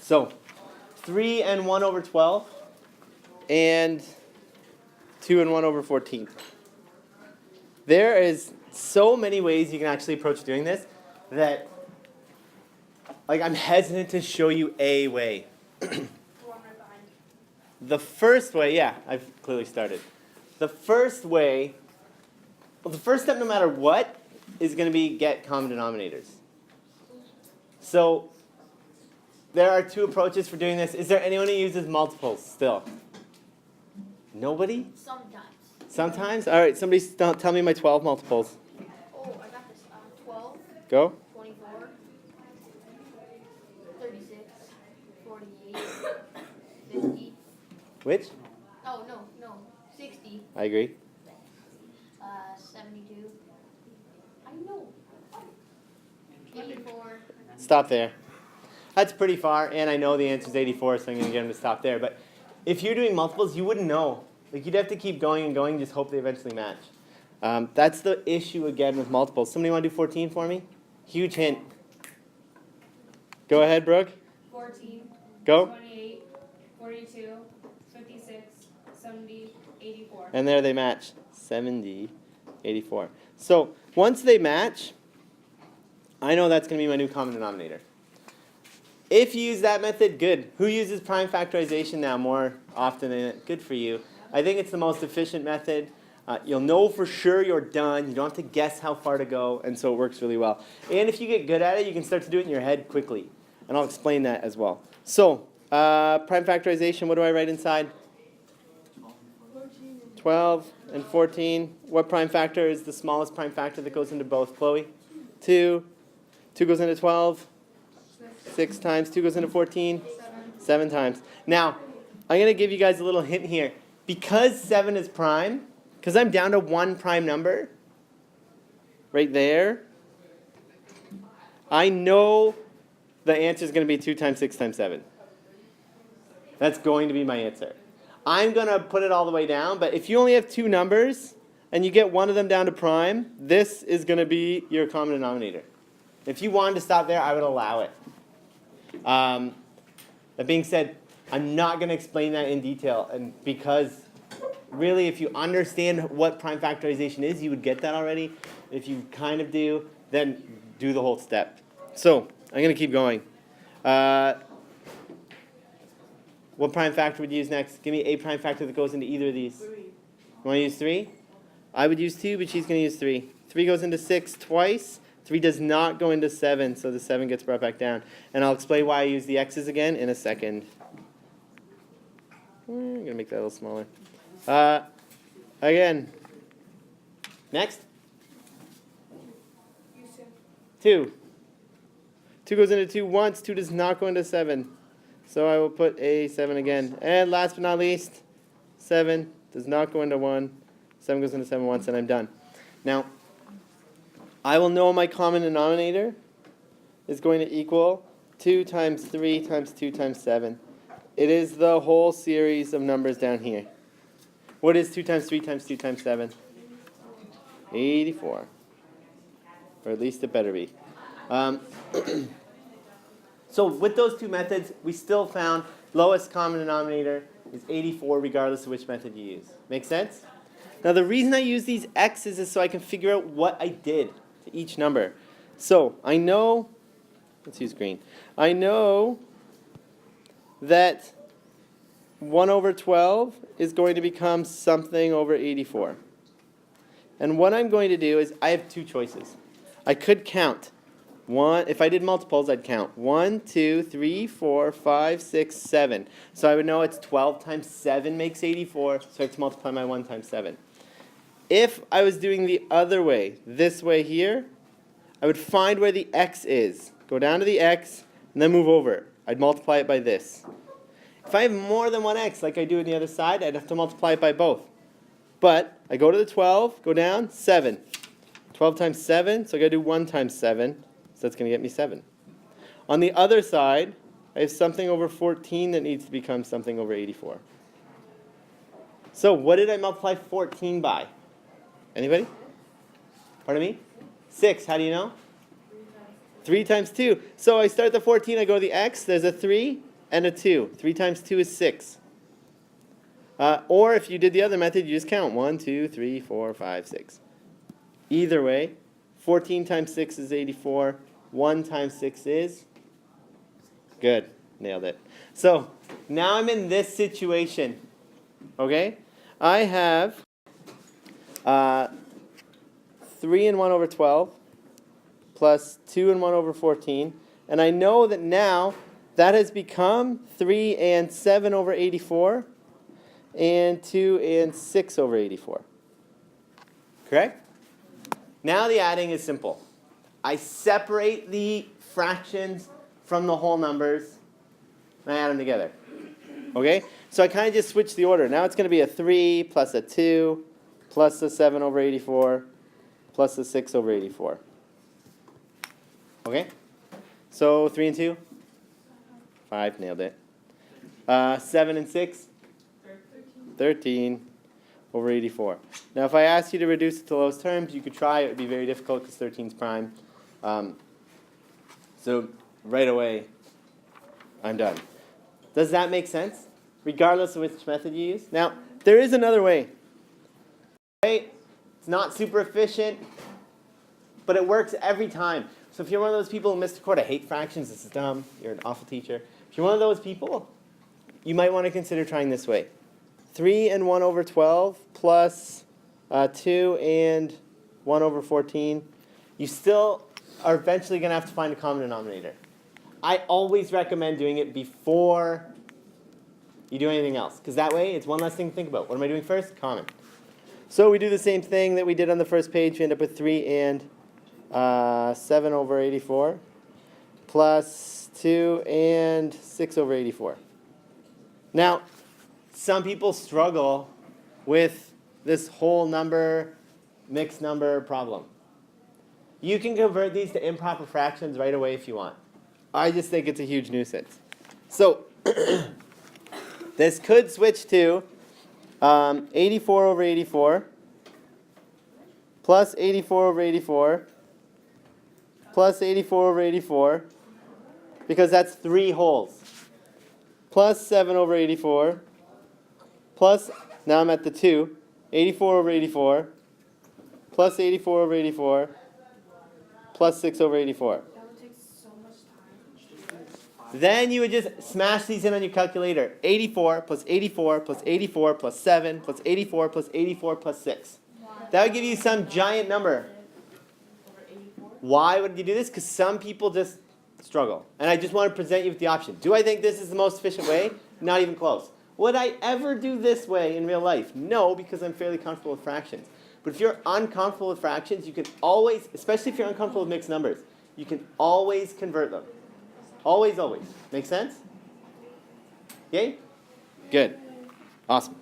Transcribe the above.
So 3 and 1 over 12 and 2 and 1 over 14. There is so many ways you can actually approach doing this that I'm hesitant to show you a way. The first way, yeah, I've clearly started. The first way, the first step no matter what is going to be get common denominators. So there are two approaches for doing this. Is there anyone who uses multiples still? Nobody? Sometimes. Sometimes? All right, somebody tell me my 12 multiples. Oh, I got this. 12. Go. 24. 36. 48. 50. Which? Oh, no. 60. I agree. 72. I know. 84. Stop there. That's pretty far, and I know the answer is 84, so I'm going to get him to stop there. But if you're doing multiples, you wouldn't know. You'd have to keep going and going, just hope they eventually match. That's the issue again with multiples. Somebody want to do 14 for me? Huge hint. Go ahead, Brooke. 14. Go. 28. 42. 56. 70. 84. And there they match. 70, 84. So once they match, I know that's going to be my new common denominator. If you use that method, good. Who uses prime factorization now more often than it? Good for you. I think it's the most efficient method. You'll know for sure you're done. You don't have to guess how far to go, and so it works really well. And if you get good at it, you can start to do it in your head quickly. And I'll explain that as well. So, prime factorization, what do I write inside? 12 and 14. What prime factor is the smallest prime factor that goes into both, Chloe? 2. 2 goes into 12. 6 times. 2 goes into 14. 7 times. Now, I'm going to give you guys a little hint here. Because 7 is prime, because I'm down to one prime number, right there, I know the answer is going to be 2 times 6 times 7. That's going to be my answer. I'm going to put it all the way down, but if you only have two numbers and you get one of them down to prime, this is going to be your common denominator. If you wanted to stop there, I would allow it. That being said, I'm not going to explain that in detail, and because really if you understand what prime factorization is, you would get that already. If you kind of do, then do the whole step. So I'm going to keep going. What prime factor would you use next? Give me a prime factor that goes into either of these. 3. You want to use 3? I would use 2, but she's going to use 3. 3 goes into 6 twice. 3 does not go into 7, so the 7 gets brought back down. And I'll explain why I use the x's again in a second. I'm going to make that a little smaller. Again. Next. 2. 2 goes into 2 once. 2 does not go into 7. So I will put a 7 again. And last but not least, 7 does not go into 1. 7 goes into 7 once, and I'm done. Now, I will know my common denominator is going to equal 2 times 3 times 2 times 7. It is the whole series of numbers down here. What is 2 times 3 times 2 times 7? 84. Or at least it better be. So with those two methods, we still found lowest common denominator is 84 regardless of which method you use. Make sense? Now the reason I use these x's is so I can figure out what I did to each number. So I know, let's use green. I know that 1 over 12 is going to become something over 84. And what I'm going to do is I have two choices. I could count. If I did multiples, I'd count 1, 2, 3, 4, 5, 6, 7. So I would know it's 12 times 7 makes 84, so I have to multiply my 1 times 7. If I was doing the other way, this way here, I would find where the x is. Go down to the x, and then move over. I'd multiply it by this. If I have more than one x, like I do on the other side, I'd have to multiply it by both. But I go to the 12, go down, 7. 12 times 7, so I got to do 1 times 7. So that's going to get me 7. On the other side, I have something over 14 that needs to become something over 84. So what did I multiply 14 by? Anybody? Pardon me? 6. How do you know? 3 times 2. So I start the 14, I go to the x, there's a 3. and a 2. 3 times 2 is 6. Or if you did the other method, you just count 1, 2, 3, 4, 5, 6. Either way, 14 times 6 is 84. 1 times 6 is? Good. Nailed it. So now I'm in this situation. Okay? I have 3 and 1 over 12 plus 2 and 1 over 14. And I know that now that has become 3 and 7 over 84 and 2 and 6 over 84. Correct? Now the adding is simple. I separate the fractions from the whole numbers and I add them together. Okay? So I kind of just switch the order. Now it's going to be a 3 plus a 2 plus a 7 over 84 plus a 6 over 84. Okay? So 3 and 2? 5, nailed it. 7 and 6? 13 over 84. Now if I asked you to reduce it to lowest terms, you could try. It would be very difficult because 13 is prime. So right away, I'm done. Does that make sense? Regardless of which method you use? Now, there is another way. Okay? It's not super efficient, but it works every time. So if you're one of those people who missed a court, I hate fractions, this is dumb, you're an awful teacher. If you're one of those people, you might want to consider trying this way. 3 and 1 over 12 plus 2 and 1 over 14. You still are eventually going to have to find a common denominator. I always recommend doing it before you do anything else, because that way it's one less thing to think about. What am I doing first? Common. So we do the same thing that we did on the first page. We end up with 3 and 7 over 84 plus 2 and 6 over 84. Now, some people struggle with this whole number, mixed number problem. You can convert these to improper fractions right away if you want. I just think it's a huge nuisance. So this could switch to 84 over 84 plus 84 over 84 plus 84 over 84, because that's 3 wholes, plus 7 over 84, plus, now I'm at the 2, 84 over 84, plus 84 over 84, plus 6 over 84. That would take so much time. Then you would just smash these in on your calculator. 84 plus 84 plus 84 plus 7 plus 84 plus 84 plus 6. That would give you some giant number. Why would you do this? Because some people just struggle. And I just want to present you with the option. Do I think this is the most efficient way? Not even close. Would I ever do this way in real life? No, because I'm fairly comfortable with fractions. But if you're uncomfortable with fractions, you can always, especially if you're uncomfortable with mixed numbers, you can always convert them. Always, always. Make sense? Yay? Good. Awesome.